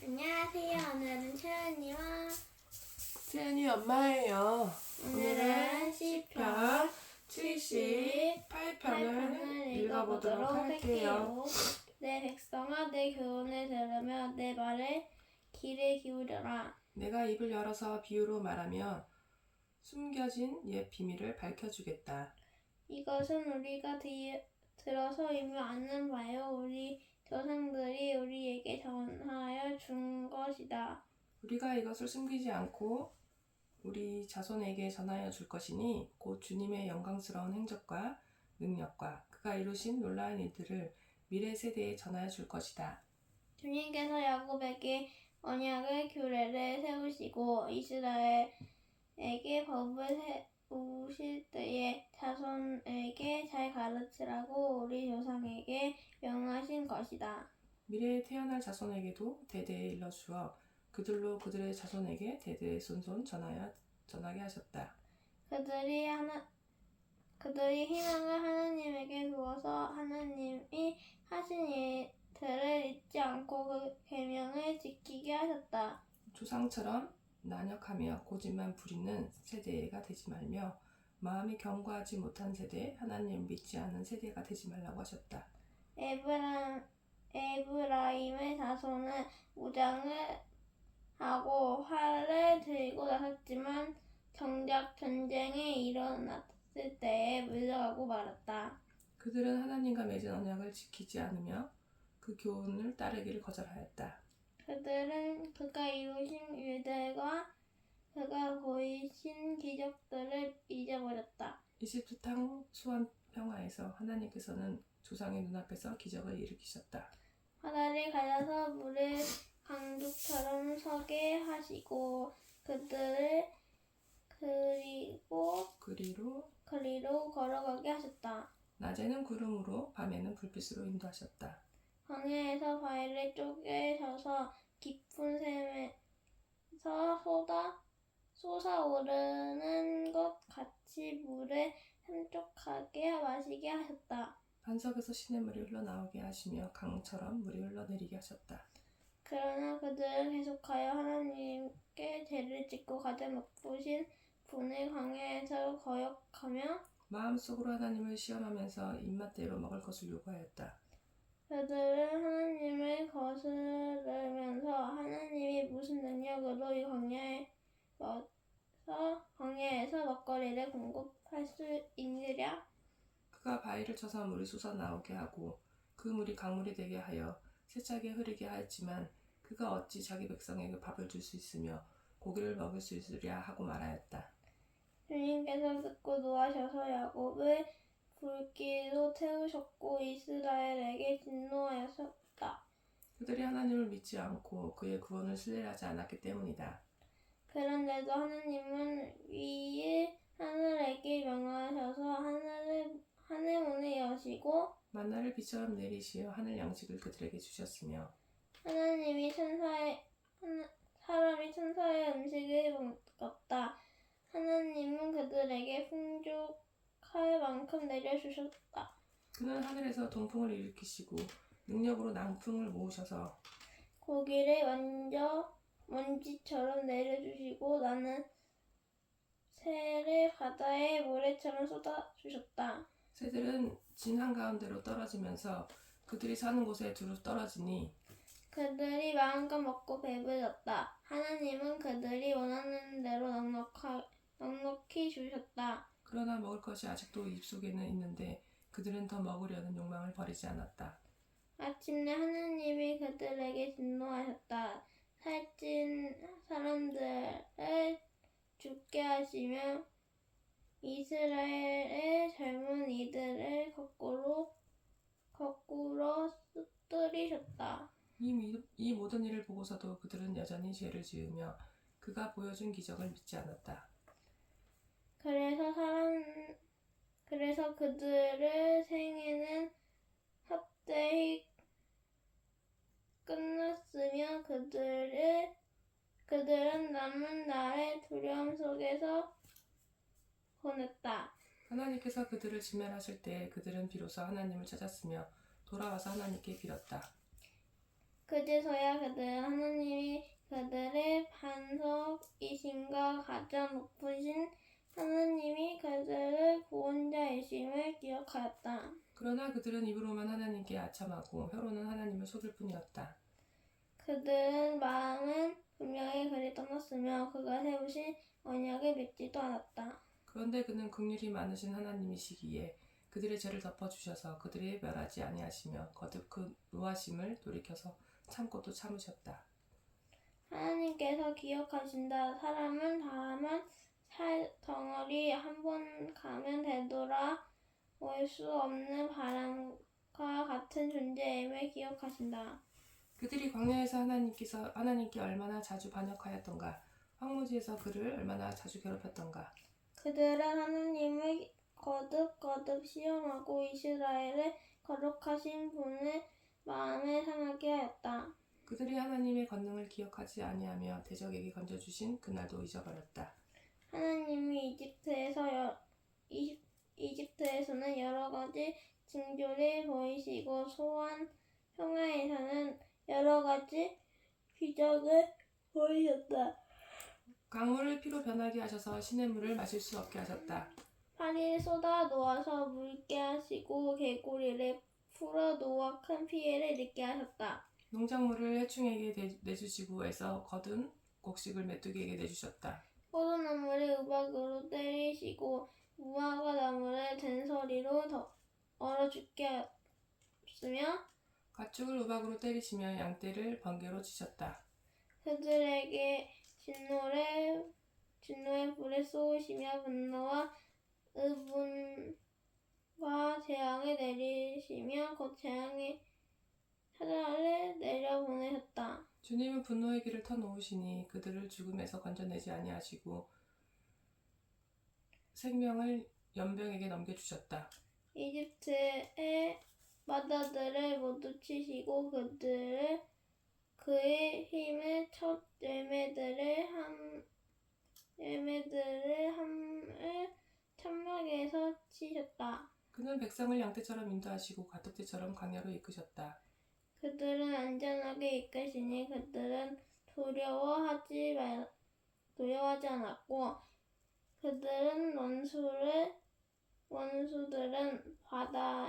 안녕하세요. 오늘은 채연이와 채연이 엄마예요. 오늘은 시편 78편을 읽어보도록 할게요. 내 백성아, 내 교훈을 들으며 내 말에 귀를 기울여라. 내가 입을 열어서 비유로 말하며 숨겨진 옛 비밀을 밝혀주겠다. 이것은 우리가 들어서 이미 아는 바요. 우리 조상들이 우리에게 전하여 준 것이다. 우리가 이것을 숨기지 않고 우리 자손에게 전하여 줄 것이니 곧 주님의 영광스러운 행적과 능력과 그가 이루신 놀라운 일들을 미래 세대에 전하여 줄 것이다. 주님께서 야곱에게 언약의 규례를 세우시고 이스라엘에게 법을 세우실 때에 자손에게 잘 가르치라고 우리 조상에게 명하신 것이다. 미래에 태어날 자손에게도 대대에 일러주어 그들로 그들의 자손에게 대대의 손손 전하게 하셨다. 그들이 희망을 하나님에게 두어서 하나님이 하신 일들을 잊지 않고 그 계명을 지키게 하셨다. 조상처럼 난역하며 고집만 부리는 세대가 되지 말며 마음이 견고하지 못한 세대, 하나님을 믿지 않은 세대가 되지 말라고 하셨다. 에브라임의 자손은 무장을 하고 활을 들고 나섰지만 정작 전쟁이 일어났을 때에 물러가고 말았다. 그들은 하나님과 맺은 언약을 지키지 않으며 그 교훈을 따르기를 거절하였다. 그들은 그가 이루신 일들과 그가 보이신 기적들을 잊어버렸다. 이집트 땅 수완 평화에서 하나님께서는 조상의 눈앞에서 기적을 일으키셨다. 바다를 갈라서 물을 강둑처럼 서게 하시고 그들을 그리로 걸어가게 하셨다. 낮에는 구름으로 밤에는 불빛으로 인도하셨다. 광야에서 바위를 쪼개셔서 깊은 샘에서 솟아오르는 것 같이 물을 함족하게 마시게 하셨다. 반석에서 시냇물이 흘러나오게 하시며 강처럼 물이 흘러내리게 하셨다. 그러나 그들은 계속하여 하나님께 죄를 짓고 가장 높으신 분을 광야에서 거역하며 마음속으로 하나님을 시험하면서 입맛대로 먹을 것을 요구하였다. 그들은 하나님을 거스르면서 하나님이 무슨 능력으로 이 광야에서 먹거리를 공급할 수 있느냐? 그가 바위를 쳐서 물이 솟아나오게 하고 그 물이 강물이 되게 하여 세차게 흐르게 하였지만 그가 어찌 자기 백성에게 밥을 줄 수 있으며 고기를 먹일 수 있으랴 하고 말하였다. 주님께서 듣고 노하셔서 야곱을 불길로 태우셨고 이스라엘에게 진노하셨다. 그들이 하나님을 믿지 않고 그의 구원을 신뢰하지 않았기 때문이다. 그런데도 하나님은 위일 하늘에게 명하셔서 하늘 문을 여시고 만나를 비처럼 내리시어 하늘 양식을 그들에게 주셨으며 사람이 천사의 음식을 먹었다. 하나님은 그들에게 풍족할 만큼 내려주셨다. 그는 하늘에서 동풍을 일으키시고 능력으로 남풍을 모으셔서 고기를 먼지처럼 내려주시고 나는 새를 바다의 모래처럼 쏟아주셨다. 새들은 진 한가운데로 떨어지면서 그들이 사는 곳에 두루 떨어지니 그들이 마음껏 먹고 배불렀다. 하나님은 그들이 원하는 대로 넉넉히 주셨다. 그러나 먹을 것이 아직도 입속에는 있는데 그들은 더 먹으려는 욕망을 버리지 않았다. 마침내 하나님이 그들에게 진노하셨다. 살찐 사람들을 죽게 하시며 이스라엘의 젊은 이들을 거꾸로 쓰러뜨리셨다. 이 모든 일을 보고서도 그들은 여전히 죄를 지으며 그가 보여준 기적을 믿지 않았다. 그래서 그들의 생애는 헛되이 끝났으며 그들은 남은 날의 두려움 속에서 보냈다. 하나님께서 그들을 진멸하실 때 그들은 비로소 하나님을 찾았으며 돌아와서 하나님께 빌었다. 그제서야 그들은 하나님이 가장 높으신 하나님이 그들의 구원자이심을 기억하였다. 그러나 그들은 입으로만 하나님께 아첨하고 혀로는 하나님을 속일 뿐이었다. 그들은 마음은 분명히 그를 떠났으며 그가 세우신 언약을 믿지도 않았다. 그런데 그는 긍휼이 많으신 하나님이시기에 그들의 죄를 덮어주셔서 그들이 멸하지 아니하시며 거듭 그 노하심을 돌이켜서 참고 또 참으셨다. 하나님께서 기억하신다. 사람은 다만 살 덩어리 한 번 가면 되돌아 올 수 없는 바람과 같은 존재임을 기억하신다. 그들이 광야에서 하나님께 얼마나 자주 반역하였던가, 황무지에서 그를 얼마나 자주 괴롭혔던가. 그들은 하나님을 거듭 시험하고 이스라엘의 거룩하신 분을 마음에 상하게 하였다. 그들이 하나님의 권능을 기억하지 아니하며 대적에게 건져주신 그날도 잊어버렸다. 하나님이 이집트에서는 여러 가지 징조를 보이시고 소환 평야에서는 여러 가지 기적을 보이셨다. 강물을 피로 변하게 하셔서 시냇물을 마실 수 없게 하셨다. 파리를 쏟아 놓아서 묽게 하시고 개구리를 풀어 놓아 큰 피해를 입게 하셨다. 농작물을 해충에게 내주시고 애써 거둔 곡식을 메뚜기에게 내주셨다. 포도나무를 우박으로 때리시고 무화과 나무를 된소리로 얼어 죽게 하였으며 가축을 우박으로 때리시며 양떼를 번개로 치셨다. 그들에게 진노의 불을 쏘으시며 분노와 의분과 재앙을 내리시며 곧 재앙의 사자를 내려보내셨다. 주님은 분노의 길을 터놓으시니 그들을 죽음에서 건져내지 아니하시고 생명을 연병에게 넘겨주셨다. 이집트의 마다들을 모두 치시고 그의 힘을 첫 열매들을 함을 천막에서 치셨다. 그는 백성을 양떼처럼 인도하시고 가축들처럼 광야로 이끄셨다. 그들은 안전하게 이끄시니 그들은 두려워하지 않았고 그들은 원수들은 바다가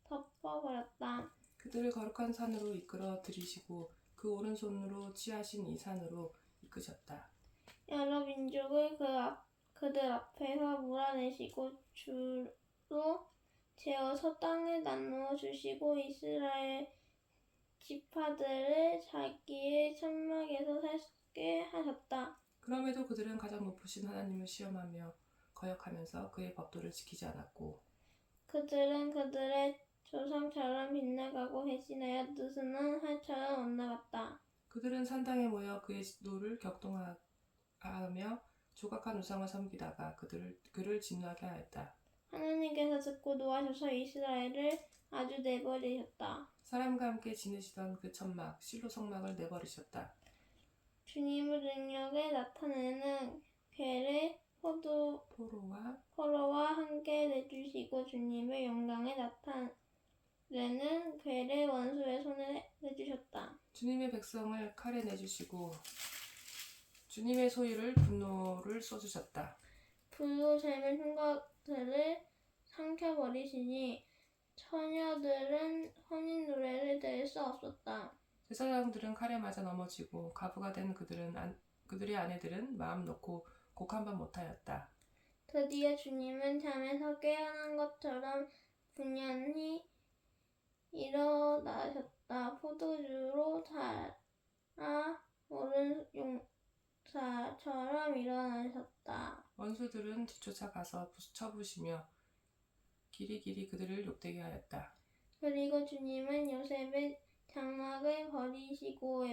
덮어버렸다. 그들을 거룩한 산으로 이끌어 들이시고 그 오른손으로 취하신 이 산으로 이끄셨다. 여러 민족을 그들 앞에서 몰아내시고 주로 재어서 땅을 나누어 주시고 이스라엘 지파들을 자기의 천막에서 살게 하셨다. 그럼에도 그들은 가장 높으신 하나님을 시험하며 거역하면서 그의 법도를 지키지 않았고 그들은 그들의 조상처럼 빗나가고 배신하여 느슨한 활처럼 엇나갔다. 그들은 산당에 모여 그의 노를 격동하며 조각한 우상을 섬기다가 그를 진노하게 하였다. 하나님께서 듣고 노하셔서 이스라엘을 아주 내버리셨다. 사람과 함께 지내시던 그 천막 실로 성막을 내버리셨다. 주님의 능력을 나타내는 괴를 포로와 함께 내주시고 주님의 영광을 나타내는 괴를 원수의 손에 내주셨다. 주님의 백성을 칼에 내주시고 주님의 소유를 분노를 쏘주셨다. 불로 젊은 흉곽들을 삼켜버리시니 처녀들은 혼인 노래를 들을 수 없었다. 제사장들은 칼에 맞아 넘어지고 가부가 된 그들의 아내들은 마음 놓고 곡 한 번 못하였다. 드디어 주님은 잠에서 깨어난 것처럼 분연히 일어나셨다. 포도주로 달아 오른 용사처럼 일어나셨다. 원수들은 뒤쫓아 가서 쳐부시며 길이길이 그들을 욕되게 하였다. 그리고 주님은 요셉의 장막을 버리시고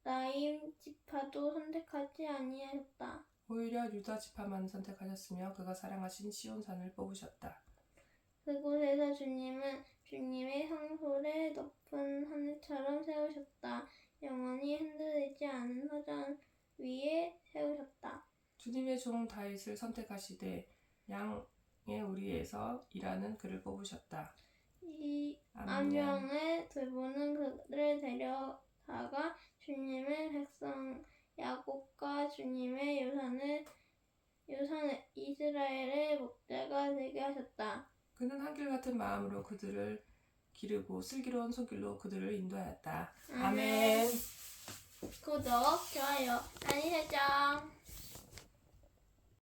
에브라임 지파도 선택하지 아니하셨다. 오히려 유다 지파만 선택하셨으며 그가 사랑하신 시온산을 뽑으셨다. 그곳에서 주님은 주님의 성소를 높은 하늘처럼 세우셨다. 영원히 흔들리지 않은 사전 위에 세우셨다. 주님의 종 다윗을 선택하시되 양의 우리에서 일하는 그를 뽑으셨다. 이 암령을 돌보는 그를 데려다가 주님은 백성 야곱과 주님의 유산 이스라엘의 목자가 되게 하셨다. 그는 한결같은 마음으로 그들을 기르고 슬기로운 손길로 그들을 인도하였다. 아멘. 구독, 좋아요, 알림 설정.